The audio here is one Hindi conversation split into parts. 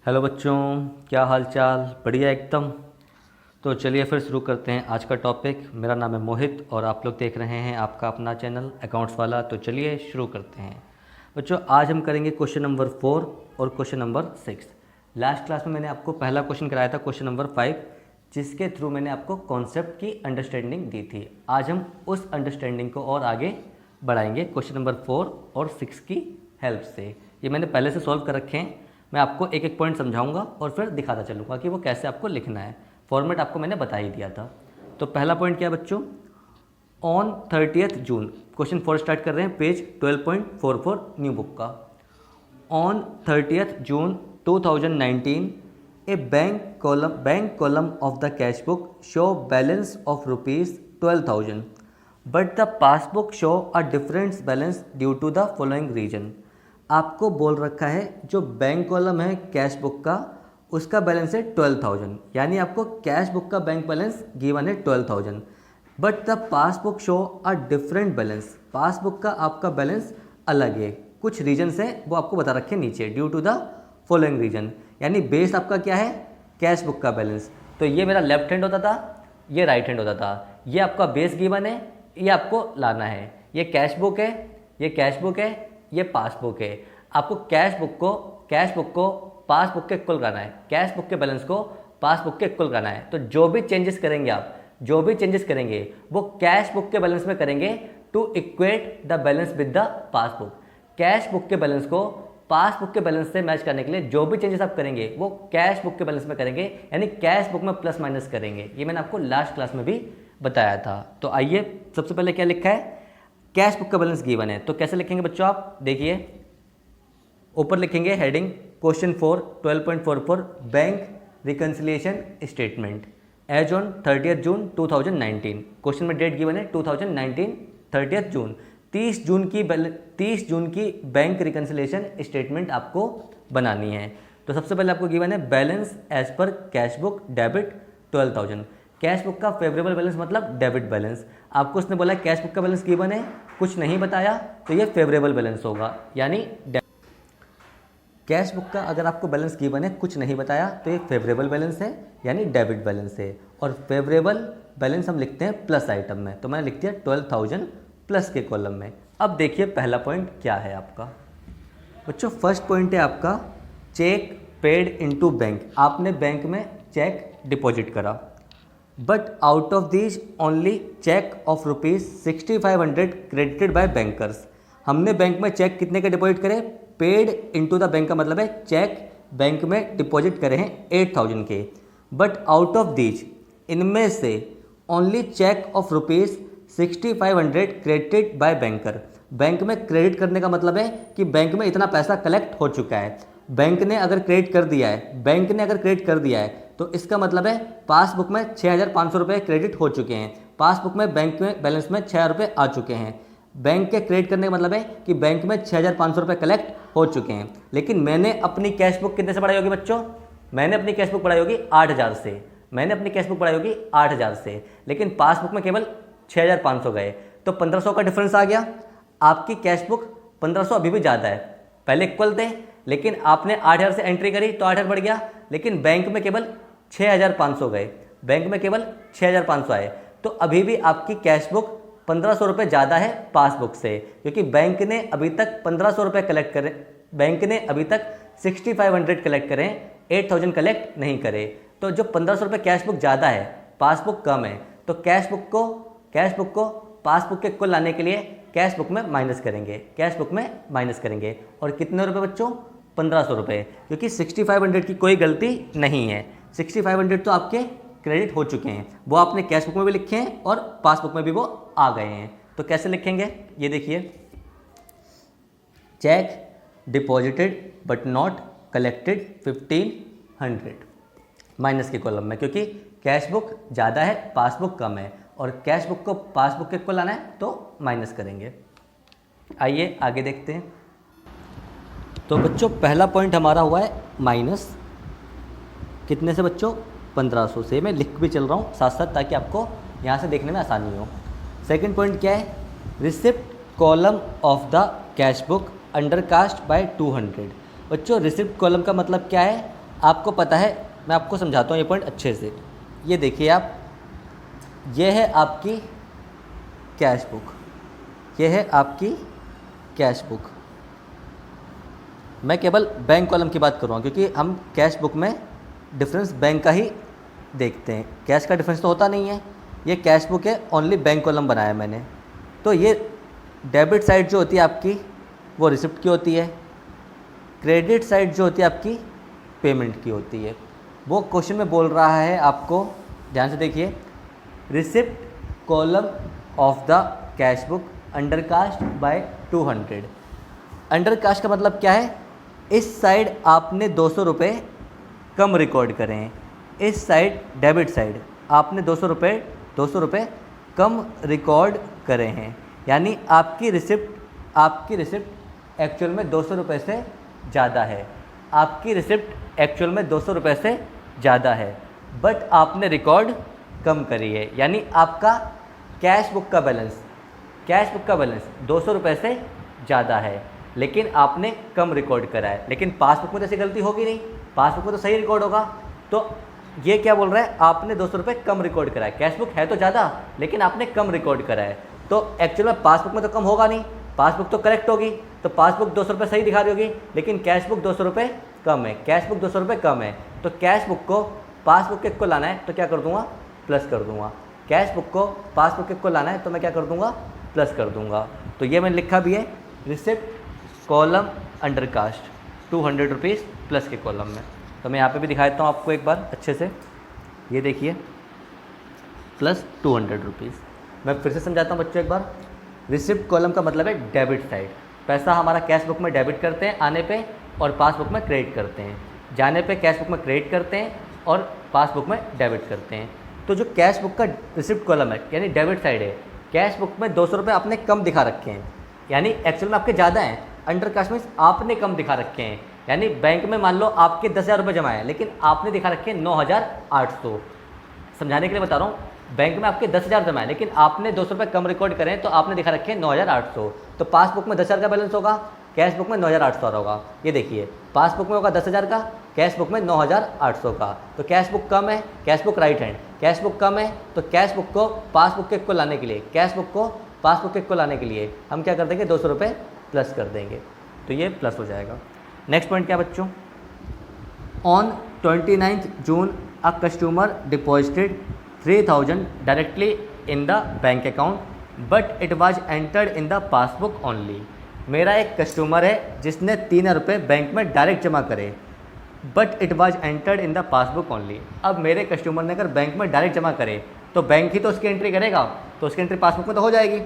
हेलो बच्चों, क्या हाल चाल? बढ़िया एकदम। तो चलिए फिर शुरू करते हैं आज का टॉपिक। मेरा नाम है मोहित और आप लोग देख रहे हैं आपका अपना चैनल अकाउंट्स वाला। तो चलिए शुरू करते हैं बच्चों। आज हम करेंगे क्वेश्चन नंबर 4 और क्वेश्चन नंबर 6। लास्ट क्लास में मैंने आपको पहला क्वेश्चन कराया था, क्वेश्चन नंबर 5, जिसके थ्रू मैंने आपको कॉन्सेप्ट की अंडरस्टैंडिंग दी थी। आज हम उस अंडरस्टैंडिंग को और आगे बढ़ाएंगे क्वेश्चन नंबर 4 और 6 की हेल्प से। ये मैंने पहले से सॉल्व कर रखे हैं। मैं आपको एक एक पॉइंट समझाऊंगा और फिर दिखाता चलूँगा कि वो कैसे आपको लिखना है। फॉर्मेट आपको मैंने बता ही दिया था। तो पहला पॉइंट क्या है बच्चों? ऑन 30 जून, क्वेश्चन 4 स्टार्ट कर रहे हैं, पेज 12.44 न्यू बुक का। On 30 June 2019 a bank column of the cash book show balance of ₹12,000 but the passbook show a different balance due to the following reason. आपको बोल रखा है जो बैंक कॉलम है कैश बुक का, उसका बैलेंस है 12,000, यानी आपको कैश बुक का बैंक बैलेंस गिवन है 12,000, but the passbook show a different balance. Passbook का आपका बैलेंस अलग है, कुछ रीजन्स है वो आपको बता रखे नीचे, due to the following reason. यानी बेस आपका क्या है? कैश बुक का बैलेंस। तो ये मेरा लेफ्ट हैंड होता था, ये राइट हैंड होता था। ये आपका बेस गिवन है, ये आपको लाना है। ये कैश बुक है, ये कैश बुक है, ये पासबुक है। आपको कैश बुक को पासबुक के इक्वल करना है, कैश बुक के बैलेंस को पासबुक के इक्वल करना है। तो जो भी चेंजेस करेंगे आप, जो भी चेंजेस करेंगे वो कैश बुक के बैलेंस में करेंगे to equate the balance with the passbook. Cash book के बैलेंस को पासबुक के बैलेंस से मैच करने के लिए जो भी चेंजेस आप करेंगे वो कैश बुक के बैलेंस में करेंगे, यानी कैश बुक में प्लस माइनस करेंगे। ये मैंने आपको लास्ट क्लास में भी बताया था। तो आइए, सबसे पहले क्या लिखा है? कैश बुक का बैलेंस गिवन है, तो कैसे लिखेंगे बच्चों? आप देखिए, ऊपर लिखेंगे heading question 4 12.44 bank reconciliation statement as on 30 June 2019। Question में डेट गिवन है 2019 30 जून। 30 जून की बैंक रिकन्सिलिएशन स्टेटमेंट आपको बनानी है। तो सबसे पहले आपको गिवन है balance as per cash book debit 12,000। Cash book का फेवरेबल बैलेंस मतलब डेबिट बैलेंस। आपको उसने बोला कैश बुक का बैलेंस गिवन है, कुछ नहीं बताया, तो ये फेवरेबल बैलेंस होगा। यानी कैश बुक का अगर आपको बैलेंस गिवन है, कुछ नहीं बताया, तो ये फेवरेबल बैलेंस है, यानी डेबिट बैलेंस है। और फेवरेबल बैलेंस हम लिखते हैं प्लस आइटम में, तो मैंने लिख दिया 12,000 प्लस के कॉलम में। अब देखिए पहला पॉइंट क्या है आपका बच्चों। फर्स्ट पॉइंट है आपका चेक पेड इनटू बैंक। आपने बैंक में चेक डिपॉजिट करा, but out of this only cheque of ₹6,500 credited by bankers. हमने बैंक में चेक कितने के डिपॉजिट करे? पेड इनटू द बैंक का मतलब है चेक बैंक में डिपॉजिट करे हैं 8,000 के, बट आउट ऑफ दिस, इनमें से only cheque of ₹6,500 credited by banker. Bank में क्रेडिट करने का मतलब है कि बैंक में इतना पैसा कलेक्ट हो चुका है। बैंक ने अगर क्रेडिट कर दिया है, तो इसका मतलब है पासबुक में 6,500 रुपये क्रेडिट हो चुके हैं। पासबुक में बैंक में बैलेंस में 6,000 रुपये आ चुके हैं। बैंक के क्रेडिट करने का मतलब है कि बैंक में 6,500 रुपये कलेक्ट हो चुके हैं। लेकिन मैंने अपनी कैश बुक कितने से बढ़ाई होगी बच्चों? मैंने अपनी कैश बुक बढ़ाई होगी 8,000 से। लेकिन पासबुक में केवल 6,500 गए, तो 1,500 का डिफरेंस आ गया। आपकी कैश बुक 1,500 अभी भी ज़्यादा है, पहले इक्वल थे, लेकिन आपने 8,000 से एंट्री करी तो 8,000 बढ़ गया। लेकिन बैंक में केवल 6,500 गए, बैंक में केवल 6,500 आए, तो अभी भी आपकी कैश बुक 1,500 रुपये ज़्यादा है पासबुक से, क्योंकि बैंक ने अभी तक 1,500 रुपये कलेक्ट करे, बैंक ने अभी तक 6,500 कलेक्ट करें, 8,000 कलेक्ट नहीं करे। तो जो 1,500 रुपये कैश बुक ज़्यादा है, पासबुक कम है, तो कैश बुक को पासबुक के इक्वल लाने के लिए कैश बुक में माइनस करेंगे। और कितने रुपये बच्चों? 1,500 रुपये, क्योंकि 6,500 की कोई गलती नहीं है। 6,500 तो आपके क्रेडिट हो चुके हैं, वो आपने कैश बुक में भी लिखे हैं और पासबुक में भी वो आ गए हैं। तो कैसे लिखेंगे ये देखिए, check deposited but not collected 1,500 minus के कॉलम में, क्योंकि कैश बुक ज़्यादा है पासबुक कम है, और कैश बुक को पासबुक के इक्वल लाना है तो माइनस करेंगे। आइए आगे देखते हैं। तो बच्चों पहला पॉइंट हमारा हुआ है माइनस कितने से बच्चों? 1,500 से। मैं लिख भी चल रहा हूँ साथ साथ, ताकि आपको यहाँ से देखने में आसानी हो। सेकंड पॉइंट क्या है? Receipt column of the cash book undercast by 200। बच्चों रिसिप्ट कॉलम का मतलब क्या है? आपको पता है, मैं आपको समझाता हूँ ये पॉइंट अच्छे से। ये देखिए आप, ये है आपकी कैश बुक, ये है आपकी कैश बुक। मैं केवल बैंक कॉलम की बात करूँगा क्योंकि हम कैश बुक में डिफरेंस बैंक का ही देखते हैं, कैश का डिफरेंस तो होता नहीं है। ये कैश बुक है, ओनली बैंक कॉलम बनाया मैंने। तो ये डेबिट साइड जो होती है आपकी वो रिसिप्ट की होती है, क्रेडिट साइड जो होती है आपकी पेमेंट की होती है। वो क्वेश्चन में बोल रहा है आपको, ध्यान से देखिए, receipt column of the cash book undercast by 200। Undercast का मतलब क्या है, इस साइड आपने 200 रुपये कम रिकॉर्ड करें हैं, इस साइड डेबिट साइड आपने 200 रुपये कम रिकॉर्ड करे हैं। यानी आपकी रिसिप्ट एक्चुअल में 200 रुपये से ज़्यादा है, आपकी रिसिप्ट एक्चुअल में 200 रुपये से ज़्यादा है, बट आपने रिकॉर्ड कम करी है। यानी आपका कैश बुक का बैलेंस 200 रुपये से ज़्यादा है, लेकिन आपने कम रिकॉर्ड करा है। लेकिन पासबुक में तो ऐसी गलती होगी नहीं, पासबुक में तो सही रिकॉर्ड होगा। तो ये क्या बोल रहा है, आपने 200 रुपये कम रिकॉर्ड करा है। कैश बुक है तो ज़्यादा, लेकिन आपने कम रिकॉर्ड करा है। तो एक्चुअल में पासबुक में तो कम होगा नहीं, पासबुक तो करेक्ट होगी, तो पासबुक 200 रुपये सही दिखा रही होगी, लेकिन कैश बुक 200 रुपये कम है, कैश बुक 200 रुपये कम है। तो कैश बुक को पासबुक के को लाना है तो क्या कर दूंगा, प्लस कर दूंगा। कैश बुक को पासबुक के को लाना है तो मैं क्या कर दूंगा, प्लस कर दूंगा। तो ये मैंने लिखा भी है, receipt column undercast 200 rupees plus के कॉलम में। तो मैं यहाँ पे भी दिखा देता हूँ आपको एक बार अच्छे से। ये देखिए, प्लस 200 रुपीज़। मैं फिर से समझाता हूँ बच्चों एक बार। रिसिप्ट कॉलम का मतलब है डेबिट साइड, पैसा हमारा कैश बुक में डेबिट करते हैं आने पे, और पासबुक में क्रेडिट करते हैं। जाने पे कैश बुक में क्रेडिट करते हैं और पासबुक में डेबिट करते हैं। तो जो कैश बुक का रिसिप्ट कॉलम है यानी डेबिट साइड है, कैश बुक में 200 रुपये आपने कम दिखा रखे हैं, यानी एक्चुअल में आपके ज़्यादा हैं। अंडर कास्ट में आपने कम दिखा रखे हैं, यानी बैंक में मान लो आपके 10,000 रुपये जमा है, लेकिन आपने दिखा रखे हैं 9,800। समझाने के लिए बता रहा हूँ, बैंक में आपके 10,000 जमा है, लेकिन आपने 200 रुपये कम रिकॉर्ड करें तो आपने दिखा रखे हैं 9,800। तो पासबुक में 10,000 का बैलेंस होगा, कैश बुक में 9,800 आ रहा होगा। ये देखिए, पासबुक में होगा 10,000 का, कैश बुक में 9,800 का। तो कैश बुक कम है, cash book right hand, cash book कम है, तो कैश बुक को पासबुक के को लाने के लिए, कैश बुक को पासबुक के को लाने के लिए हम क्या कर देंगे, 200 रुपये प्लस कर देंगे। तो ये प्लस हो जाएगा। नेक्स्ट पॉइंट क्या बच्चों, on 29 June a customer deposited 3,000 directly in the bank account but it was entered in the passbook only. मेरा एक कस्टमर है जिसने 3,000 रुपये बैंक में डायरेक्ट जमा करे, but it was entered in the passbook only. अब मेरे कस्टमर ने अगर बैंक में डायरेक्ट जमा करे तो बैंक ही तो उसकी एंट्री करेगा, तो उसकी एंट्री पासबुक में तो हो जाएगी।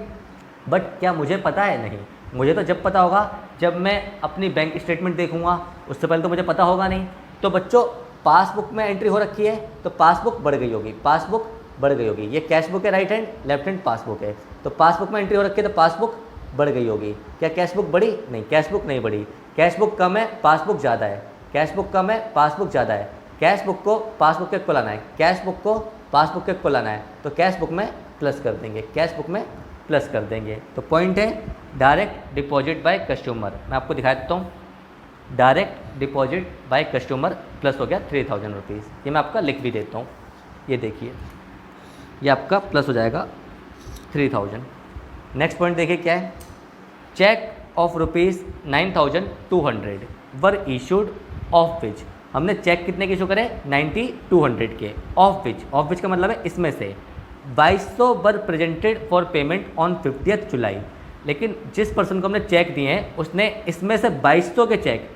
बट क्या मुझे पता है, नहीं, मुझे तो जब पता होगा जब मैं अपनी बैंक स्टेटमेंट देखूंगा, उससे पहले तो मुझे पता होगा नहीं। तो बच्चों पासबुक में एंट्री हो रखी है तो पासबुक बढ़ गई होगी, पासबुक बढ़ गई होगी। ये कैश बुक है right hand, left hand passbook है, तो पासबुक में एंट्री हो रखी है तो पासबुक बढ़ गई होगी। क्या कैश बुक बढ़ी, नहीं, कैश बुक नहीं बढ़ी। कैश बुक कम है, पासबुक ज़्यादा है, कैश बुक कम है, पासबुक ज़्यादा है। कैश बुक को पासबुक के को लाना है, कैश बुक को पासबुक के को लाना है, तो कैश बुक में प्लस कर देंगे, कैश बुक में प्लस कर देंगे। तो पॉइंट है डायरेक्ट डिपॉजिट बाय कस्टमर। मैं आपको दिखा देता हूँ, direct deposit by customer plus हो गया 3,000 रुपीज़। ये मैं आपका लिख भी देता हूँ, ये देखिए, ये आपका प्लस हो जाएगा 3,000। नेक्स्ट पॉइंट देखिए क्या है, cheque of ₹9,200 were issued of which. हमने चेक कितने के इशू करे, 9,200 के, ऑफ विच का मतलब है इसमें से 2,200 वर प्रेजेंटेड फॉर पेमेंट ऑन 50 जुलाई। लेकिन जिस पर्सन को हमने चेक दिए हैं उसने इसमें से 2,200 के चेक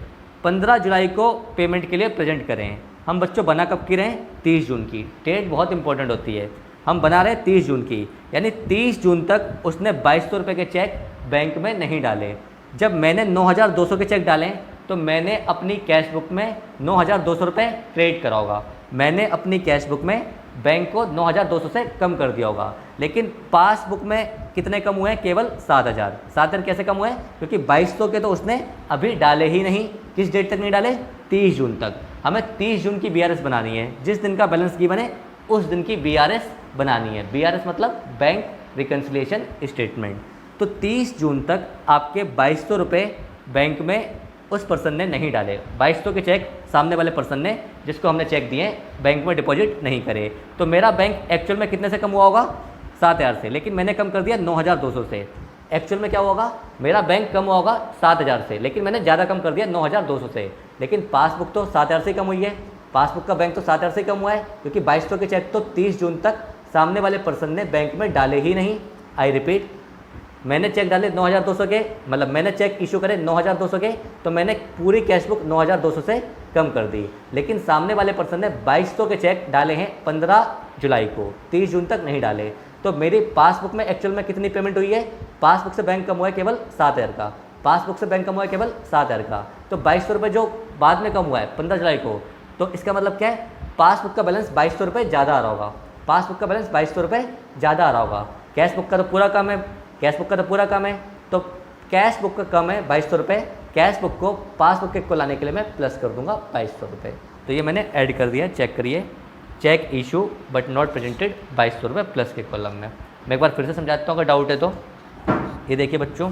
15 जुलाई को पेमेंट के लिए प्रेजेंट करें हैं। हम बच्चों बना कब की रहे हैं, 30 जून की। डेट बहुत इंपॉर्टेंट होती है, हम बना रहे हैं 30 जून की, यानी 30 जून तक उसने 2,200 रुपये के चेक बैंक में नहीं डाले। जब मैंने 9,200 के चेक डालें तो मैंने अपनी कैश बुक में 9,200 रुपये क्रेडिट करा होगा, मैंने अपनी कैश बुक में बैंक को 9,200 से कम कर दिया होगा। लेकिन पासबुक में कितने कम हुए हैं, केवल 7,000। 7,000 कैसे कम हुए, क्योंकि 2,200 के तो उसने अभी डाले ही नहीं। किस डेट तक नहीं डाले, 30 जून तक। हमें 30 जून की BRS बनानी है, जिस दिन का बैलेंस की बने उस दिन की BRS बनानी है। BRS मतलब बैंक रिकन्सिलिएशन स्टेटमेंट। तो 30 जून तक आपके 2,200 रुपये बैंक में उस पर्सन ने नहीं डाले। 2200 के चेक सामने वाले पर्सन ने, जिसको हमने चेक दिए, बैंक में डिपॉजिट नहीं करे। तो मेरा बैंक एक्चुअल में कितने से कम हुआ होगा? 7000 से, लेकिन मैंने कम कर दिया 9200 से। एक्चुअल में क्या होगा? मेरा बैंक कम हुआ होगा 7000 से, लेकिन मैंने ज़्यादा कम कर दिया 9200 से। लेकिन पासबुक तो 7000 से कम हुई है, पासबुक का बैंक तो 7000 से कम हुआ है, क्योंकि 2200 के चेक तो 30 जून तक सामने वाले पर्सन ने बैंक में डाले ही नहीं। आई रिपीट, मैंने चेक डाले 9200 के, मतलब मैंने चेक इशू करे 9200 के, तो मैंने पूरी कैश बुक 9200 से कम कर दी। लेकिन सामने वाले पर्सन ने 2200 के चेक डाले हैं 15 जुलाई को, 30 जून तक नहीं डाले। तो मेरी पासबुक में एक्चुअल में कितनी पेमेंट हुई है? पासबुक से बैंक कम हुआ है केवल 7000 का, पासबुक से बैंक कम हुआ है केवल 7000 का। तो 2200 रुपये जो बाद में कम हुआ है 15 जुलाई को, तो इसका मतलब क्या है? पासबुक का बैलेंस 2200 रुपये ज़्यादा आ रहा होगा, पासबुक का बैलेंस 2200 रुपये ज़्यादा आ रहा होगा। कैश बुक का तो पूरा कम है, कैश बुक का तो पूरा कम है, तो कैश बुक का कम है 2200 रुपये, कैश बुक को पासबुक के को लाने के लिए मैं प्लस कर दूंगा 2200 रुपये। तो ये मैंने ऐड कर दिया, चेक करिए, cheque issue but not presented 2200 रुपये प्लस के कॉलम में। मैं एक बार फिर से समझाता हूँ अगर डाउट है तो। ये देखिए बच्चों,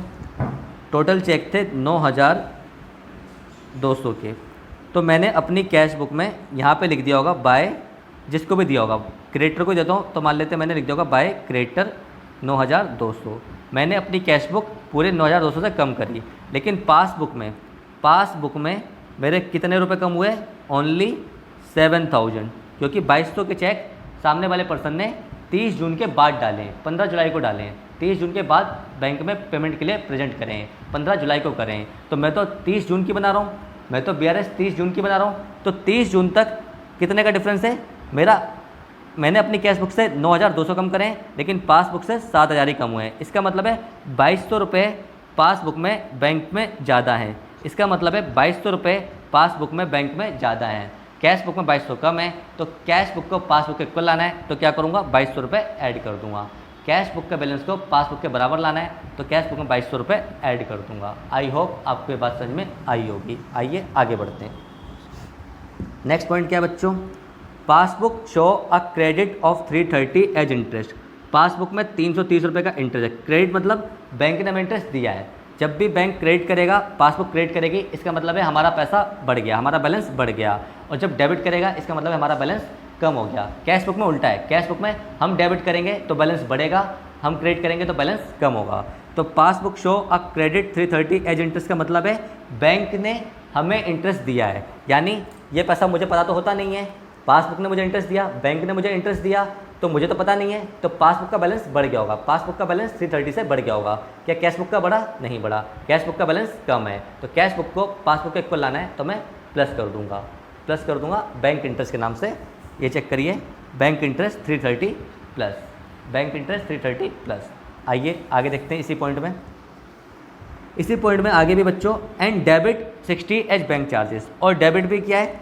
टोटल चेक थे 9200 के, तो मैंने अपनी कैश बुक में यहाँ पे लिख दिया होगा बाय, जिसको भी दिया होगा, क्रेडिटर को देता हूँ तो मान लेते हैं मैंने लिख दिया होगा बाय क्रेडिटर 9200। मैंने अपनी कैश बुक पूरे 9200 से कम करी, लेकिन पासबुक में मेरे कितने रुपए कम हुए? ओनली 7000, क्योंकि 2200 के चेक सामने वाले पर्सन ने 30 जून के बाद डाले हैं, 15 जुलाई को डाले हैं, 30 जून के बाद बैंक में पेमेंट के लिए प्रेजेंट करें, 15 जुलाई को करें। तो मैं तो 30 जून की बना रहा हूँ, मैं तो BRS 30 जून की बना रहा हूँ। तो 30 जून तक कितने का डिफरेंस है मेरा? मैंने अपनी कैश बुक से 9200 कम करें, लेकिन पासबुक से 7000 ही कम हुए हैं। इसका मतलब है 2200 रुपये पासबुक में बैंक में ज़्यादा है। इसका मतलब है 2200 रुपये पासबुक में बैंक में ज़्यादा है, कैश बुक में 2200 कम है। तो कैश बुक को पासबुक के इक्वल लाना है, तो क्या करूँगा? 2200 रुपये ऐड कर दूँगा। कैश बुक के बैलेंस को पासबुक के बराबर लाना है, तो कैश बुक में 2200 रुपये ऐड कर दूँगा। आई होप आपको ये बात समझ में आई होगी। आइए आगे बढ़ते हैं। नेक्स्ट पॉइंट क्या है बच्चों? Passbook show a credit of 330 as interest. Passbook में 330 रुपये का इंटरेस्ट है। क्रेडिट मतलब बैंक ने हमें इंटरेस्ट दिया है। जब भी बैंक क्रेडिट करेगा, पासबुक क्रेडिट करेगी, इसका मतलब है हमारा पैसा बढ़ गया, हमारा बैलेंस बढ़ गया। और जब डेबिट करेगा, इसका मतलब है हमारा बैलेंस कम हो गया। कैश बुक में उल्टा है, कैश बुक में हम डेबिट करेंगे तो बैलेंस बढ़ेगा, हम क्रेडिट करेंगे तो बैलेंस कम होगा। तो passbook show a credit 330 as interest का मतलब है बैंक ने हमें इंटरेस्ट दिया है, यानी ये पैसा मुझे पता तो होता नहीं है, पासबुक ने मुझे इंटरेस्ट दिया, बैंक ने मुझे इंटरेस्ट दिया, तो मुझे तो पता नहीं है, तो पासबुक का बैलेंस बढ़ गया होगा। पासबुक का बैलेंस 330 से बढ़ गया होगा। क्या कैश बुक का बढ़ा? नहीं बढ़ा, कैश बुक का बैलेंस कम है। तो कैश बुक को पासबुक के इक्वल लाना है, तो मैं प्लस कर दूंगा बैंक इंटरेस्ट के नाम से। ये चेक करिए, bank interest 330 plus, bank interest 330 plus. आइए आगे देखते हैं इसी पॉइंट में आगे भी बच्चों। And debit 60 as bank charges. और डेबिट भी क्या है?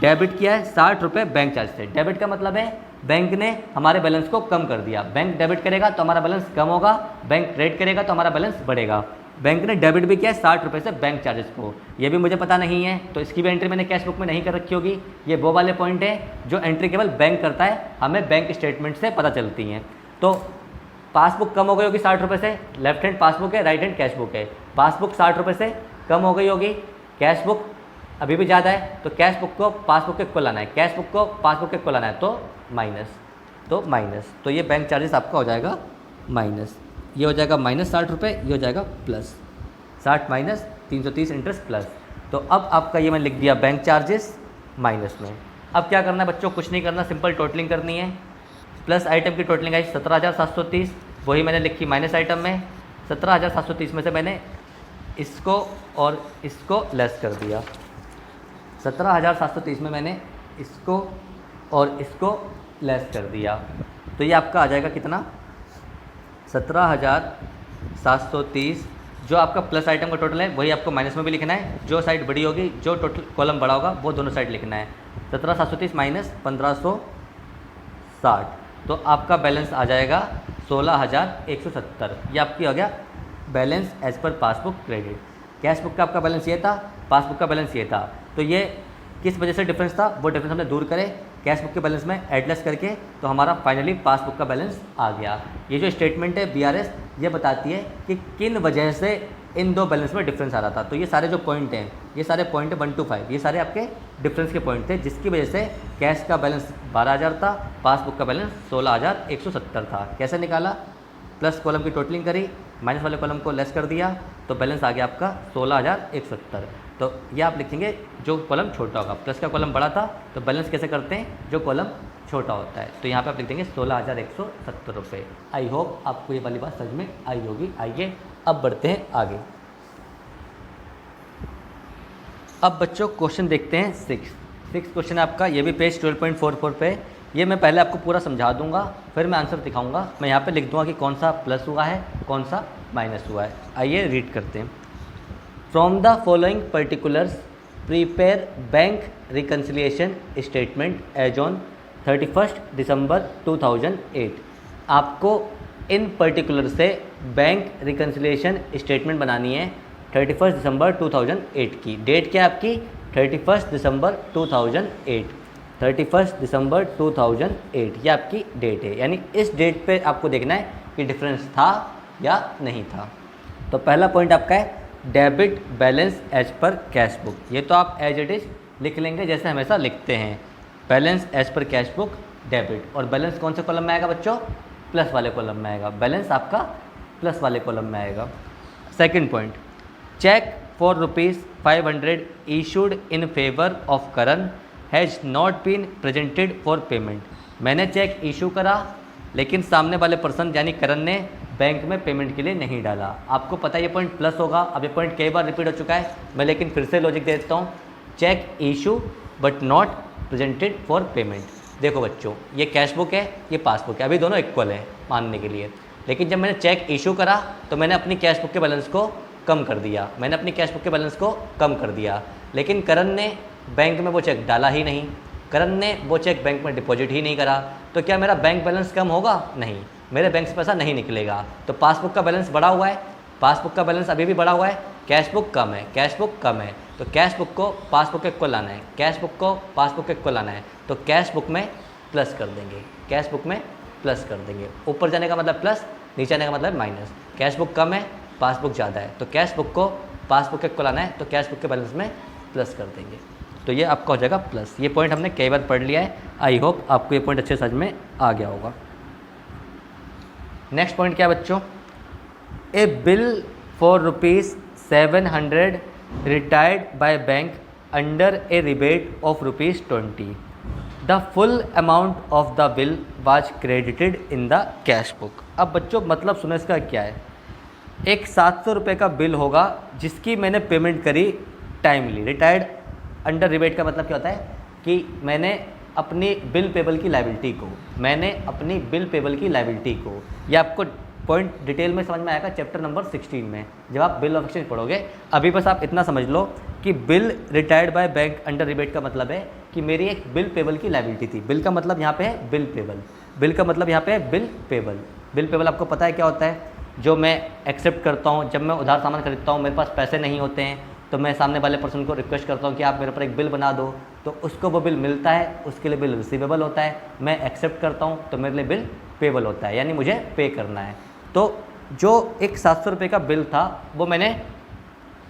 डेबिट किया है 60 रुपये बैंक चार्ज से। डेबिट का मतलब है बैंक ने हमारे बैलेंस को कम कर दिया। बैंक डेबिट करेगा तो हमारा बैलेंस कम होगा, बैंक क्रेडिट करेगा तो हमारा बैलेंस बढ़ेगा। बैंक ने डेबिट भी किया है 60 रुपये से बैंक चार्जेस को। ये भी मुझे पता नहीं है, तो इसकी भी एंट्री मैंने कैश बुक में नहीं कर रखी होगी। ये वो वाले पॉइंट है जो एंट्री केवल बैंक करता है, हमें बैंक स्टेटमेंट से पता चलती हैं। तो पासबुक कम हो गई होगी 60 रुपये से, लेफ्ट हैंड पासबुक है, राइट हैंड कैश बुक है। पासबुक 60 रुपये से कम हो गई होगी, कैश बुक अभी भी ज़्यादा है, तो कैश बुक को पासबुक के इक्वल लाना है, कैश बुक को पासबुक के इक्वल लाना है, तो माइनस। तो ये बैंक चार्जेस आपका हो जाएगा माइनस, ये हो जाएगा माइनस 60 रुपये, ये हो जाएगा प्लस 60 माइनस 330 इंटरेस्ट प्लस। तो अब आपका ये मैंने लिख दिया बैंक चार्जेस माइनस में। अब क्या करना है बच्चों? कुछ नहीं करना, सिंपल टोटलिंग करनी है। प्लस आइटम की टोटलिंग आई 17,730, वही मैंने लिखी माइनस आइटम में। 17,730 में से मैंने इसको और इसको लेस कर दिया। 17,730 में मैंने इसको और इसको लेस कर दिया, तो ये आपका आ जाएगा कितना? 17,730। जो आपका प्लस आइटम का टोटल है वही आपको माइनस में भी लिखना है। जो साइड बड़ी होगी, जो टोटल कॉलम बड़ा होगा, वो दोनों साइड लिखना है। 17,730 माइनस 1560, तो आपका बैलेंस आ जाएगा 16,170। ये आपकी हो गया balance as per passbook credit. Cash book का आपका बैलेंस ये था, पासबुक का बैलेंस ये था। तो ये किस वजह से डिफरेंस था, वो डिफरेंस हमने दूर करे कैश बुक के बैलेंस में एडलेस करके, तो हमारा फाइनली पासबुक का बैलेंस आ गया। ये जो स्टेटमेंट है BRS, ये बताती है कि किन वजह से इन दो बैलेंस में डिफरेंस आ रहा था। तो ये सारे जो पॉइंट हैं, ये सारे पॉइंट 1 to 5, ये सारे आपके डिफरेंस के पॉइंट थे, जिसकी वजह से कैश का बैलेंस 12,000 था, पासबुक का बैलेंस 16,170 था। कैसे निकाला? प्लस कॉलम की टोटलिंग करी, माइनस वाले कॉलम को लेस कर दिया, तो बैलेंस आ गया आपका 16,170। तो ये आप लिखेंगे जो कॉलम छोटा होगा, प्लस का कॉलम बड़ा था तो बैलेंस कैसे करते हैं, जो कॉलम छोटा होता है। तो यहाँ पे आप लिख देंगे 16,170 रुपये। आई होप आपको ये वाली बात समझ में आई होगी। आइए अब बढ़ते हैं आगे। अब बच्चों क्वेश्चन देखते हैं 6 क्वेश्चन है आपका, ये भी पेज 12.44 पे। ये मैं पहले आपको पूरा समझा दूंगा, फिर मैं आंसर दिखाऊंगा। मैं यहाँ पे लिख दूंगा कि कौन सा प्लस हुआ है, कौन सा माइनस हुआ है। आइए रीड करते हैं। From the following particulars prepare bank reconciliation statement as on 31 December 2008। आपको इन पर्टिकुलर से बैंक रिकन्सिलिएशन स्टेटमेंट बनानी है 31 दिसंबर 2008 की। डेट क्या है आपकी? 31 दिसंबर 2008। 31 दिसंबर 2008 ये आपकी डेट है, यानी इस डेट पे आपको देखना है कि डिफरेंस था या नहीं था। तो पहला पॉइंट आपका है debit balance as per cash book. ये तो आप एज इट इज़ लिख लेंगे जैसे हमेशा लिखते हैं, balance as per cash book debit. और बैलेंस कौन से कॉलम में आएगा बच्चों? प्लस वाले कॉलम में आएगा। बैलेंस आपका प्लस वाले कॉलम में आएगा। Second point, cheque for ₹500 issued in favour of Karan has not been presented for payment. मैंने चेक इशू करा लेकिन सामने वाले पर्सन यानी करण ने बैंक में पेमेंट के लिए नहीं डाला। आपको पता है ये पॉइंट प्लस होगा। अब ये पॉइंट कई बार रिपीट हो चुका है, मैं लेकिन फिर से लॉजिक दे देता हूँ। Cheque issue but not presented for payment. देखो बच्चों, ये कैश बुक है, ये पासबुक है, अभी दोनों इक्वल हैं मानने के लिए। लेकिन जब मैंने चेक इशू करा तो मैंने अपनी कैश बुक के बैलेंस को कम कर दिया, मैंने अपनी कैश बुक के बैलेंस को कम कर दिया। लेकिन करण ने बैंक में वो चेक डाला ही नहीं, करण ने वो चेक बैंक में डिपॉजिट ही नहीं करा। तो क्या मेरा बैंक बैलेंस कम होगा? नहीं, मेरे बैंक से पैसा नहीं निकलेगा। तो पासबुक का बैलेंस बढ़ा हुआ है, पासबुक का बैलेंस अभी भी बढ़ा हुआ है, कैश बुक कम है, कैश बुक कम है। तो कैश बुक को पासबुक के इक्वल लाना है, कैश बुक को पासबुक के इक्वल लाना है। तो कैश बुक में प्लस कर देंगे, कैश बुक में प्लस कर देंगे। ऊपर जाने का मतलब प्लस, नीचे आने का मतलब माइनस। कैश बुक कम है, पासबुक ज़्यादा है, तो कैश बुक को पासबुक के इक्वल लाना है, तो कैश बुक के बैलेंस में प्लस कर देंगे। तो ये आपका हो जाएगा प्लस। ये पॉइंट हमने कई बार पढ़ लिया है। आई होप आपको ये पॉइंट अच्छे समझ में आ गया होगा। नेक्स्ट पॉइंट क्या है बच्चों? A bill for ₹700 retired by bank under a rebate of ₹20। The full amount of the bill was credited in the cash book. अब बच्चों मतलब सुनो इसका क्या है। एक 700 रुपये का बिल होगा जिसकी मैंने पेमेंट करी टाइमली। रिटायर्ड अंडर रिबेट का मतलब क्या होता है कि मैंने अपनी बिल पेबल की लायबिलिटी को, मैंने अपनी बिल पेबल की लायबिलिटी को, ये आपको पॉइंट डिटेल में समझ में आएगा चैप्टर नंबर 16 में जब आप बिल ऑफ एक्सचेंज पढ़ोगे। अभी बस आप इतना समझ लो कि bill retired by bank under rebate का मतलब है कि मेरी एक बिल पेबल की लायबिलिटी थी। बिल का मतलब यहाँ पे है बिल पेबल, बिल का मतलब यहाँ पे है बिल पेबल। बिल पेबल आपको पता है क्या होता है? जो मैं एक्सेप्ट करता हूँ, जब मैं उधार सामान खरीदता हूँ, मेरे पास पैसे नहीं होते हैं, तो मैं सामने वाले पर्सन को रिक्वेस्ट करता हूँ कि आप मेरे पर एक बिल बना दो, तो उसको वो बिल मिलता है, उसके लिए बिल रिसीवेबल होता है। मैं एक्सेप्ट करता हूँ तो मेरे लिए बिल पेबल होता है, यानी मुझे पे करना है। तो जो एक 700 रुपये का बिल था वो मैंने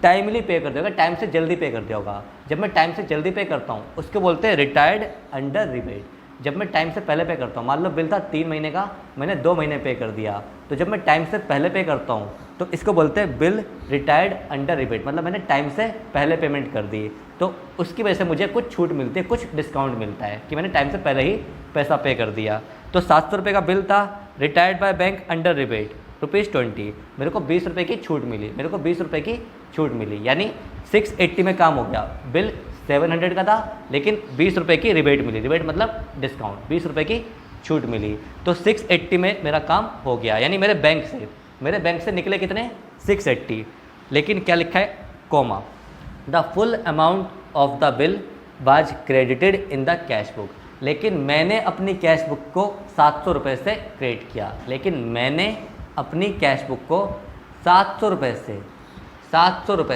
टाइमली पे कर दिया होगा, टाइम से जल्दी पे कर दिया होगा। जब मैं टाइम से जल्दी पे करता हूँ उसको बोलते हैं रिटायर्ड अंडर रिबेट। जब मैं टाइम से पहले पे करता हूँ, मान लो बिल था 3 महीने का, मैंने 2 महीने पे कर दिया, तो जब मैं टाइम से पहले पे करता हूँ तो इसको बोलते हैं बिल रिटायर्ड अंडर रिबेट, मतलब मैंने टाइम से पहले पेमेंट कर दी। तो उसकी वजह से मुझे कुछ छूट मिलती है, कुछ डिस्काउंट मिलता है कि मैंने टाइम से पहले ही पैसा पे कर दिया। तो 700 रुपये का बिल था, retired by bank under rebate ₹20, मेरे को 20 रुपये की छूट मिली, मेरे को 20 रुपये की छूट मिली, यानी 680 में काम हो गया। बिल 700 का था लेकिन 20 रुपये की रिबेट मिली, रिबेट मतलब डिस्काउंट, 20 रुपये की छूट मिली, तो 680 में मेरा काम हो गया। यानी मेरे बैंक से निकले कितने? 680। लेकिन क्या लिखा है? Comma, the full amount of the bill was credited in the cash book. लेकिन मैंने अपनी कैश बुक को 700 रुपये से क्रेडिट किया, लेकिन मैंने अपनी कैश बुक को 700 रुपये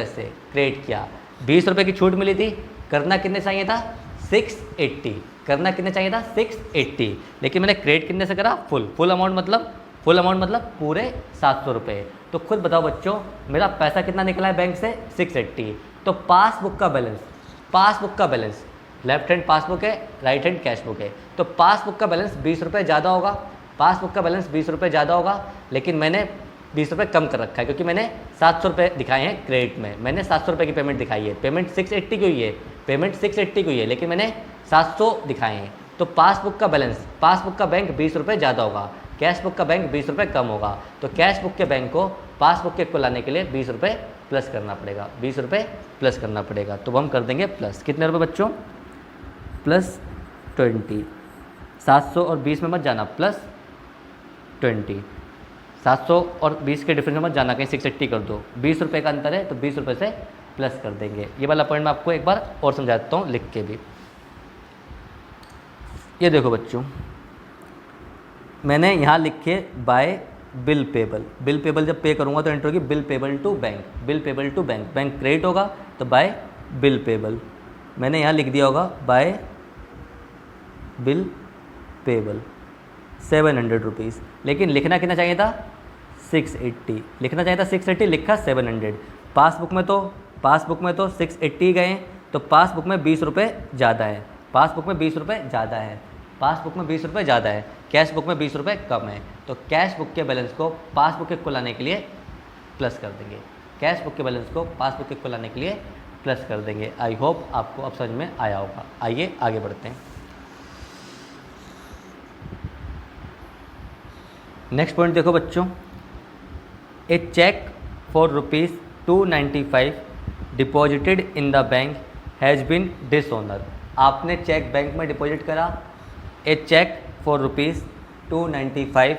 से क्रेडिट किया। 20 रुपये की छूट मिली थी, करना कितने चाहिए था? 680, करना कितने चाहिए था? 680, लेकिन मैंने क्रेडिट कितने से करा? फुल अमाउंट मतलब फुल अमाउंट मतलब पूरे 700 रुपये। तो खुद बताओ बच्चों, मेरा पैसा कितना निकला है बैंक से 680। तो पासबुक का बैलेंस लेफ्ट हैंड पासबुक है, राइट हैंड कैश बुक है, तो पासबुक का बैलेंस 20 रुपये ज़्यादा होगा। पासबुक का बैलेंस 20 रुपये ज़्यादा होगा, लेकिन मैंने 20 रुपये कम कर रखा है क्योंकि मैंने 700 रुपये दिखाए हैं क्रेडिट में। मैंने 700 रुपये की पेमेंट दिखाई है, पेमेंट 680 की हुई है, पेमेंट 680 की हुई है, लेकिन मैंने 700 दिखाए हैं। तो पासबुक का बैलेंस, पासबुक का बैंक 20 रुपये ज़्यादा होगा, कैश बुक का बैंक 20 रुपये कम होगा। तो कैश बुक के बैंक को पासबुक के को लाने के लिए 20 रुपये प्लस करना पड़ेगा, 20 रुपये प्लस करना पड़ेगा। तो हम कर देंगे प्लस, कितने रुपये बच्चों, प्लस 20। 700 और 20 में मत जाना, प्लस 20। 700 और 20 के डिफरेंस में मत जाना, कहीं 680 कर दो, 20 रुपये का अंतर है तो 20 रुपये से प्लस कर देंगे। ये वाला पॉइंट मैं आपको एक बार और समझा देता हूँ लिख के भी। ये देखो बच्चों, मैंने यहाँ लिखे by bill payable. Bill payable जब पे करूँगा तो एंटर होगी bill payable to bank, bill payable to bank, bank credit होगा तो बाय बिल पेबल। मैंने यहाँ लिख दिया होगा बाय बिल पेबल 700 रुपीज़, लेकिन लिखना कितना चाहिए था 680, लिखना चाहिए था 680, लिखा 700। पासबुक में तो 680 गए, तो पासबुक में 20 रुपये ज़्यादा है, पासबुक में 20 रुपये ज़्यादा है, पासबुक में 20 रुपये ज़्यादा है, कैश बुक में 20 रुपये कम है। तो कैश बुक के बैलेंस को पासबुक के को लाने के लिए प्लस कर देंगे, कैश बुक के बैलेंस को पासबुक के को लाने के लिए प्लस कर देंगे। आई होप आपको अब समझ में आया होगा। आइए आगे बढ़ते हैं। नेक्स्ट पॉइंट देखो बच्चों, a cheque for ₹295 deposited in the bank has been dishonour. आपने चेक बैंक में डिपॉजिट करा, a cheque for ₹295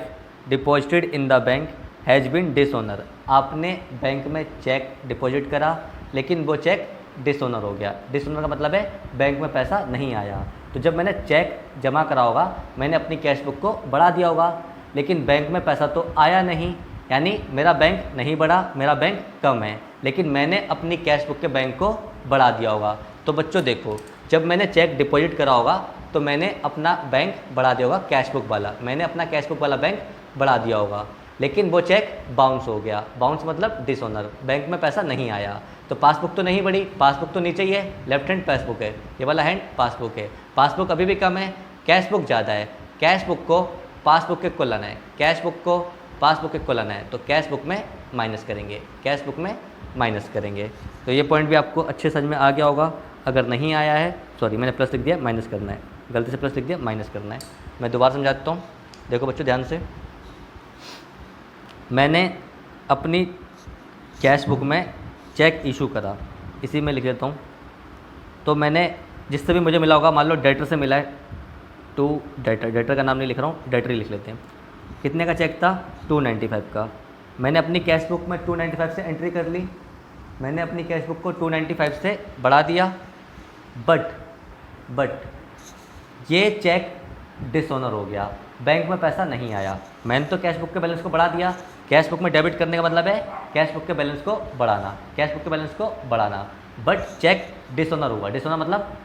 deposited in the bank has been dishonour. आपने बैंक में चेक डिपॉजिट करा, लेकिन वो चेक डिसऑनर हो गया। डिसऑनर का मतलब है बैंक में पैसा नहीं आया। तो जब मैंने चेक जमा करा होगा, मैंने अपनी कैश बुक को बढ़ा दिया होगा, लेकिन बैंक में पैसा तो आया नहीं, यानी मेरा बैंक नहीं बढ़ा, मेरा बैंक कम है, लेकिन मैंने अपनी कैश बुक के बैंक को बढ़ा दिया होगा। तो बच्चों देखो, जब मैंने चेक डिपॉजिट करा होगा तो मैंने अपना बैंक बढ़ा दिया होगा, कैश बुक वाला, मैंने अपना कैश बुक वाला बैंक बढ़ा दिया होगा, लेकिन वो चेक बाउंस हो गया। बाउंस मतलब डिसऑनर, बैंक में पैसा नहीं आया। तो पासबुक तो नहीं बढ़ी, पासबुक तो नीचे ही है, लेफ्ट हैंड पासबुक है, ये वाला हैंड पासबुक है, पासबुक अभी भी कम है, कैश बुक ज़्यादा है, कैश बुक को पासबुक के को लाना है, कैश बुक को पासबुक के को लाना है, तो कैश बुक में माइनस करेंगे, कैश बुक में माइनस करेंगे। तो ये पॉइंट भी आपको अच्छे समझ में आ गया होगा। अगर नहीं आया है, सॉरी मैंने प्लस लिख दिया, माइनस करना है, गलती से प्लस लिख दिया, माइनस करना है। मैं दोबारा समझाता हूँ, देखो बच्चों ध्यान से। मैंने अपनी कैश बुक में चेक इशू करा, इसी में लिख देता हूँ। तो मैंने जिससे भी मुझे मिला होगा, मान लो डेटर से मिला है, टू डेटर का नाम नहीं लिख रहा हूँ, डेटर ही लिख लेते हैं। कितने का चेक था 295 का। मैंने अपनी कैश बुक में 295 से एंट्री कर ली, मैंने अपनी कैश बुक को 295 से बढ़ा दिया, बट ये चेक डिसऑनर हो गया, बैंक में पैसा नहीं आया। मैंने तो कैश बुक के बैलेंस को बढ़ा दिया, कैश बुक में डेबिट करने का मतलब है कैश बुक के बैलेंस को बढ़ाना, कैश बुक के बैलेंस को बढ़ाना, बट चेक डिसऑनर हुआ। डिसऑनर मतलब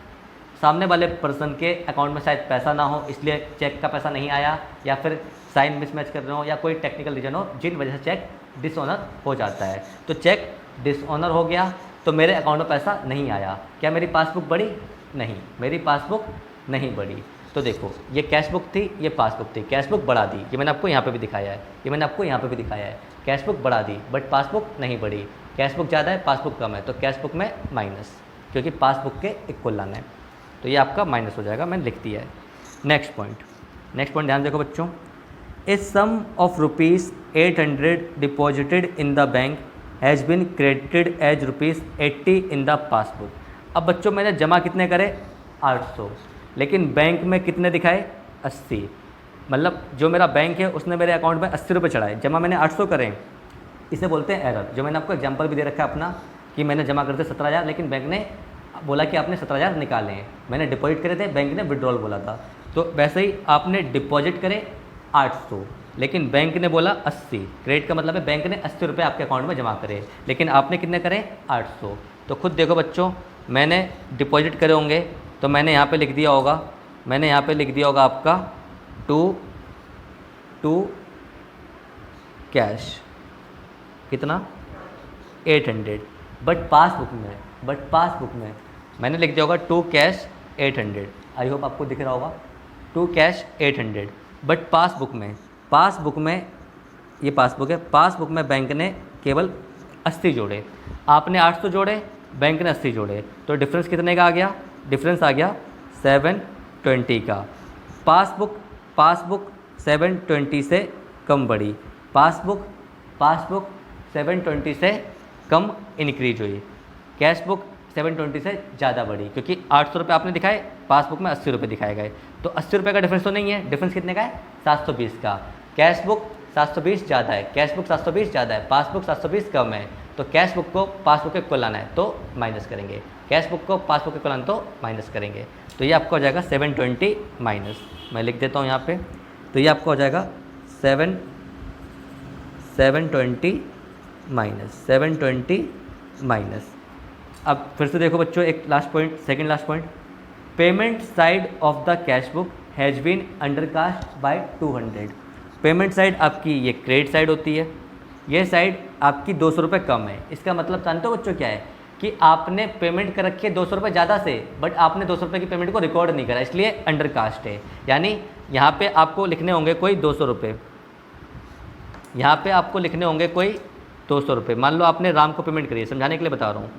सामने वाले पर्सन के अकाउंट में शायद पैसा ना हो, इसलिए चेक का पैसा नहीं आया, या फिर साइन मिसमैच कर रहे हो, या कोई टेक्निकल रीजन हो जिन वजह से चेक डिसऑनर हो जाता है। तो चेक डिसऑनर हो गया, तो मेरे अकाउंट में पैसा नहीं आया। क्या मेरी पासबुक बढ़ी? नहीं, मेरी पासबुक नहीं बढ़ी। तो देखो, ये कैश बुक थी, ये पासबुक थी, कैश बुक बढ़ा दी, ये मैंने आपको यहाँ पे भी दिखाया है, ये मैंने आपको यहाँ पे भी दिखाया है। कैश बुक बढ़ा दी बट पासबुक नहीं बढ़ी, कैश बुक ज़्यादा है, पासबुक कम है, तो कैश बुक में माइनस, क्योंकि पासबुक के इक्वल लाना है, तो ये आपका माइनस हो जाएगा, मैंने लिख दिया है। नेक्स्ट पॉइंट ध्यान देखो बच्चों, a sum of ₹800 deposited in the bank has been credited as ₹80 in the passbook. अब बच्चों मैंने जमा कितने करे 800, लेकिन बैंक में कितने दिखाए 80, मतलब जो मेरा बैंक है उसने मेरे अकाउंट में 80 रुपये चढ़ाए, जमा मैंने 800 करें, इसे बोलते हैं एरर। जो मैंने आपको एग्जांपल भी दे रखा है अपना, कि मैंने जमा करते 17,000, लेकिन बैंक ने बोला कि आपने 17,000 निकाले हैं, मैंने डिपॉजिट करे थे, बैंक ने विड्रॉल बोला था। तो वैसे ही आपने डिपॉजिट करे 800, लेकिन बैंक ने बोला 80, क्रेडिट का मतलब है बैंक ने 80 रुपये आपके अकाउंट में जमा करे, लेकिन आपने कितने करे 800। तो खुद देखो बच्चों, मैंने डिपॉजिट करे होंगे, तो मैंने यहाँ पे लिख दिया होगा, आपका कैश कितना 800, बट पासबुक में मैंने लिख दिया होगा टू कैश 800। आई होप आपको दिख रहा होगा टू कैश 800, बट पासबुक में ये पासबुक है, पासबुक में बैंक ने केवल 80 जोड़े, आपने 800 जोड़े, बैंक ने 80 जोड़े, तो डिफरेंस कितने का आ गया? डिफरेंस आ गया 720 का। पासबुक 720 से कम बढ़ी, पासबुक 720 से कम इंक्रीज हुई, कैश बुक 720 से ज़्यादा बढ़ी, क्योंकि 800 रुपये आपने दिखाए, पासबुक में 80 रुपये दिखाए गए, तो 80 रुपये का डिफरेंस तो नहीं है, डिफरेंस कितने का है? 720 का। कैश बुक 720 ज़्यादा है, कैश बुक 720 ज़्यादा है, पासबुक 720 कम है, तो कैश बुक को पासबुक के को लाना है तो माइनस करेंगे, कैश बुक को पासबुक के को लाना तो माइनस करेंगे, तो ये आपका हो जाएगा 720 माइनस, मैं लिख देता हूँ यहाँ पे, तो ये आपका हो जाएगा 720 माइनस। अब फिर से देखो बच्चों, एक last point, second last point, payment side of the cash book has been undercast by 200। Payment side आपकी ये क्रेडिट साइड होती है, ये साइड आपकी 200 रुपये कम है। इसका मतलब जानते हो बच्चों क्या है कि आपने पेमेंट कर रखी है 200 रुपये ज़्यादा से, बट आपने 200 रुपये की पेमेंट को रिकॉर्ड नहीं करा, इसलिए अंडरकास्ट है। यानी यहाँ पे आपको लिखने होंगे कोई 200 रुपये, यहाँ पे आपको लिखने होंगे कोई 200 रुपये। मान लो आपने राम को पेमेंट करी है, समझाने के लिए बता रहा हूँ,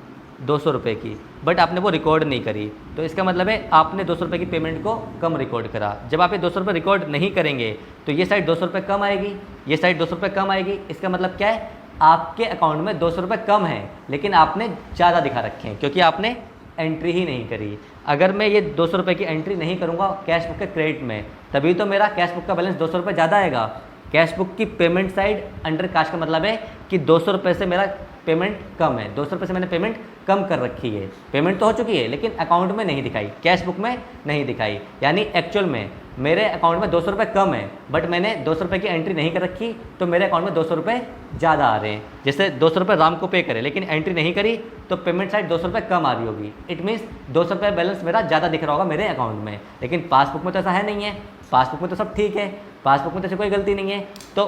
200 रुपये की, बट आपने वो रिकॉर्ड नहीं करी, तो इसका मतलब है आपने 200 रुपये की पेमेंट को कम रिकॉर्ड करा। जब आप ये 200 रुपये रिकॉर्ड नहीं करेंगे तो ये साइड 200 रुपये कम आएगी, ये साइड 200 रुपये कम आएगी। इसका मतलब क्या है, आपके अकाउंट में 200 रुपये कम है, लेकिन आपने ज़्यादा दिखा रखे हैं क्योंकि आपने एंट्री ही नहीं करी। अगर मैं ये 200 रुपये की एंट्री नहीं करूँगा कैश बुक के क्रेडिट में, तभी तो मेरा कैश बुक का बैलेंस 200 रुपये ज़्यादा आएगा। कैश बुक की पेमेंट साइड अंडर कास्ट का मतलब है कि 200 रुपये से मेरा पेमेंट कम है, 200 रुपये से मैंने पेमेंट कम कर रखी है, पेमेंट तो हो चुकी है लेकिन अकाउंट में नहीं दिखाई, कैश बुक में नहीं दिखाई। यानी एक्चुअल में मेरे अकाउंट में 200 रुपये कम है, बट मैंने 200 रुपये की एंट्री नहीं कर रखी, तो मेरे अकाउंट में 200 रुपये ज़्यादा आ रहे हैं। जैसे 200 रुपये राम को पे करे लेकिन एंट्री नहीं करी, तो पेमेंट साइड 200 रुपये कम आ रही होगी। इट मीन्स 200 रुपये बैलेंस मेरा ज़्यादा दिख रहा होगा मेरे अकाउंट में, लेकिन पासबुक में तो ऐसा है नहीं है, पासबुक में तो सब ठीक है, पासबुक में तो ऐसी कोई गलती नहीं है। तो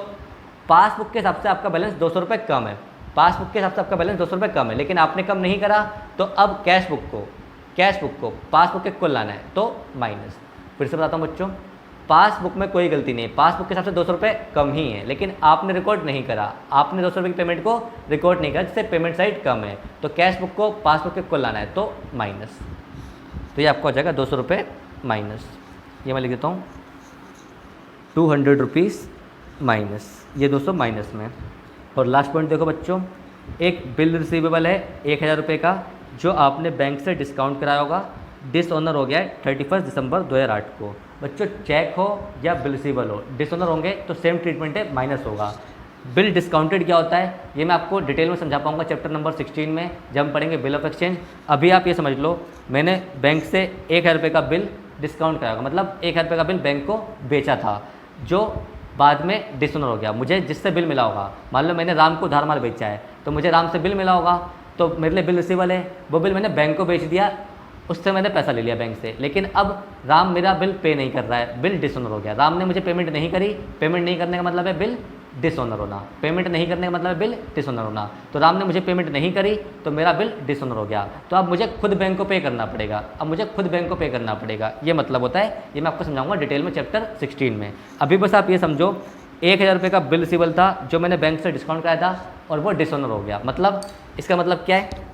पासबुक के हिसाब से आपका बैलेंस 200 रुपये कम है, पासबुक के हिसाब से आपका बैलेंस 200 रुपये कम है, लेकिन आपने कम नहीं करा, तो अब कैश बुक को पासबुक के कुल लाना है तो माइनस। फिर से बताता हूँ बच्चों, पासबुक में कोई गलती नहीं है, पासबुक के हिसाब से 200 रुपये कम ही है, लेकिन आपने रिकॉर्ड नहीं करा, आपने 200 रुपये की पेमेंट को रिकॉर्ड नहीं करा, जिससे पेमेंट साइड कम है, तो कैश बुक को पासबुक के कुल लाना है तो माइनस। तो ये आपका हो जाएगा 200 रुपये माइनस, ये मैं लिख देता हूँ 200 रुपीज़ माइनस, ये 200 माइनस में। और लास्ट पॉइंट देखो बच्चों, एक बिल रिसीवेबल है 1000 रुपये का, जो आपने बैंक से डिस्काउंट कराया होगा, डिसऑनर हो गया है 31 दिसंबर 2008 को। बच्चों चेक हो या बिल रिसीवेबल हो, डिसऑनर होंगे तो सेम ट्रीटमेंट है, माइनस होगा। बिल डिस्काउंटेड क्या होता है ये मैं आपको डिटेल में समझा पाऊंगा चैप्टर नंबर 16 में, जब हम पढ़ेंगे बिल ऑफ एक्सचेंज। अभी आप ये समझ लो, मैंने बैंक से 1000 रुपये का बिल डिस्काउंट कराया होगा, मतलब 1000 रुपये का बिल बैंक को बेचा था, जो बाद में डिसऑनर हो गया। मुझे जिससे बिल मिला होगा, मान लो मैंने राम को उधार माल बेचा है, तो मुझे राम से बिल मिला होगा, तो मेरे लिए बिल रिसीवेबल है, वो बिल मैंने बैंक को बेच दिया, उससे मैंने पैसा ले लिया बैंक से, लेकिन अब राम मेरा बिल पे नहीं कर रहा है, बिल डिसऑनर हो गया। राम ने मुझे पेमेंट नहीं करी, पेमेंट नहीं करने का मतलब है बिल डिसऑनर होना, पेमेंट नहीं करने का मतलब है बिल डिसऑनर होना। तो राम ने मुझे पेमेंट नहीं करी तो मेरा बिल डिसऑनर हो गया, तो अब मुझे खुद बैंक को पे करना पड़ेगा, अब मुझे खुद बैंक को पे करना पड़ेगा, ये मतलब होता है। ये मैं आपको समझाऊंगा डिटेल में चैप्टर 16 में। अभी बस आप ये समझो, 1000 रुपये का बिल रिसीवेबल था जो मैंने बैंक से डिस्काउंट कराया था, और वो डिसऑनर हो गया। मतलब इसका मतलब क्या है,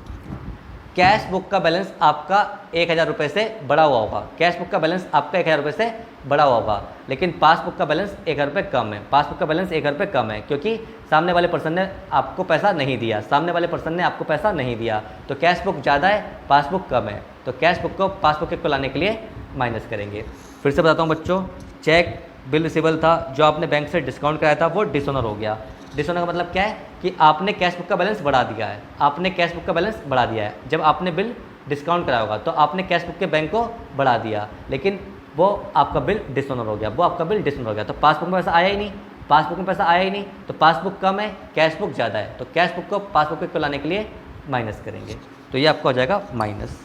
कैश बुक का बैलेंस आपका 1000 रुपये से बड़ा हुआ होगा, कैश बुक का बैलेंस आपका 1000 रुपये से बड़ा हुआ होगा, लेकिन पासबुक का बैलेंस 1000 रुपये कम है, पासबुक का बैलेंस 1000 रुपये कम है, क्योंकि सामने वाले पर्सन ने आपको पैसा नहीं दिया, सामने वाले पर्सन ने आपको पैसा नहीं दिया, तो कैश बुक ज़्यादा है, पासबुक कम है, तो कैश बुक को पासबुक को लाने के लिए माइनस करेंगे। फिर से बताता हूँ बच्चों, चेक बिल रिसीवेबल था जो आपने बैंक से डिस्काउंट कराया था, वो डिसऑनर हो गया। डिसऑनर का मतलब क्या है कि आपने कैश बुक का बैलेंस बढ़ा दिया है, आपने कैश बुक का बैलेंस बढ़ा दिया है। जब आपने बिल डिस्काउंट कराया होगा तो आपने कैश बुक के बैंक को बढ़ा दिया, लेकिन वो आपका बिल डिसऑनर हो गया, वो आपका बिल डिसऑनर हो गया, तो पासबुक में पैसा आया ही नहीं, पासबुक में पैसा आया ही नहीं, तो पासबुक कम है, कैश बुक ज़्यादा है, तो कैश बुक को पासबुक को लाने के लिए माइनस करेंगे, तो ये आपका हो जाएगा माइनस।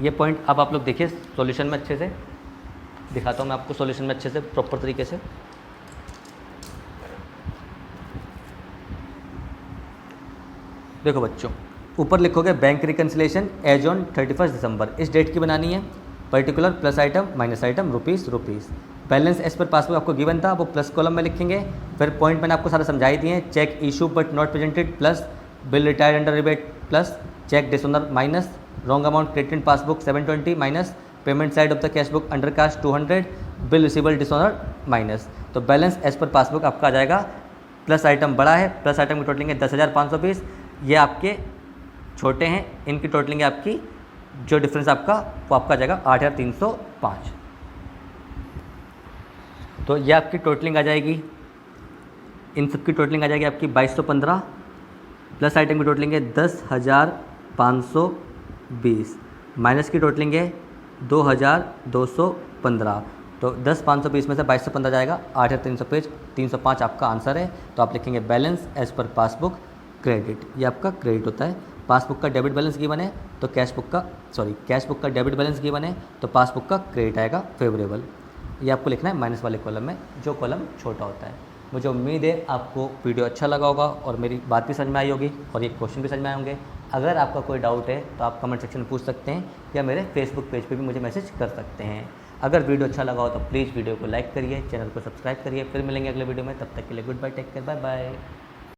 ये पॉइंट अब आप लोग देखिए सॉल्यूशन में अच्छे से दिखाता हूँ मैं आपको, सॉल्यूशन में अच्छे से प्रॉपर तरीके से। देखो बच्चों, ऊपर लिखोगे bank reconciliation as on 31 December, इस डेट की बनानी है। Particular plus item minus item rupees rupees. Balance as per passbook आपको गिवन था, वो प्लस कॉलम में लिखेंगे। फिर पॉइंट मैंने आपको सारा समझाई दिए हैं। Cheque issue but not presented plus, bill retired under rebate plus, cheque dishonour minus, wrong amount credited passbook 720 minus, payment side of the cash book under cast 200, bill receivable dishonour minus. तो बैलेंस एज पर पासबुक आपका आ जाएगा, प्लस आइटम बड़ा है, प्लस आइटम की टोटलिंग है 10,520, ये आपके छोटे हैं, इनकी टोटलिंग है आपकी, जो डिफरेंस आपका वो आपका आ जाएगा 8,305। तो ये आपकी टोटलिंग आ जाएगी, इन सब की टोटलिंग आ जाएगी आपकी 2215, प्लस आइटम की टोटलिंग है 10,520, माइनस की टोटलिंग है 2,215। तो 10,520 में से 2215 जाएगा, 8,305 आपका आंसर है। तो आप लिखेंगे balance as per passbook credit, ये आपका क्रेडिट होता है। पासबुक का डेबिट बैलेंस गिवन है तो कैश बुक का डेबिट बैलेंस गिवन है तो पासबुक का क्रेडिट आएगा फेवरेबल। ये आपको लिखना है माइनस वाले कॉलम में, जो कॉलम छोटा होता है। मुझे उम्मीद है आपको वीडियो अच्छा लगा होगा और मेरी बात भी समझ में आई होगी और ये क्वेश्चन भी समझ में आए होंगे। अगर आपका कोई डाउट है तो आप कमेंट सेक्शन में पूछ सकते हैं या मेरे फेसबुक पेज पे भी मुझे मैसेज कर सकते हैं। अगर वीडियो अच्छा लगा हो तो प्लीज़ वीडियो को लाइक करिए, चैनल को सब्सक्राइब करिए। फिर मिलेंगे अगले वीडियो में, तब तक के लिए good bye, take care, bye bye.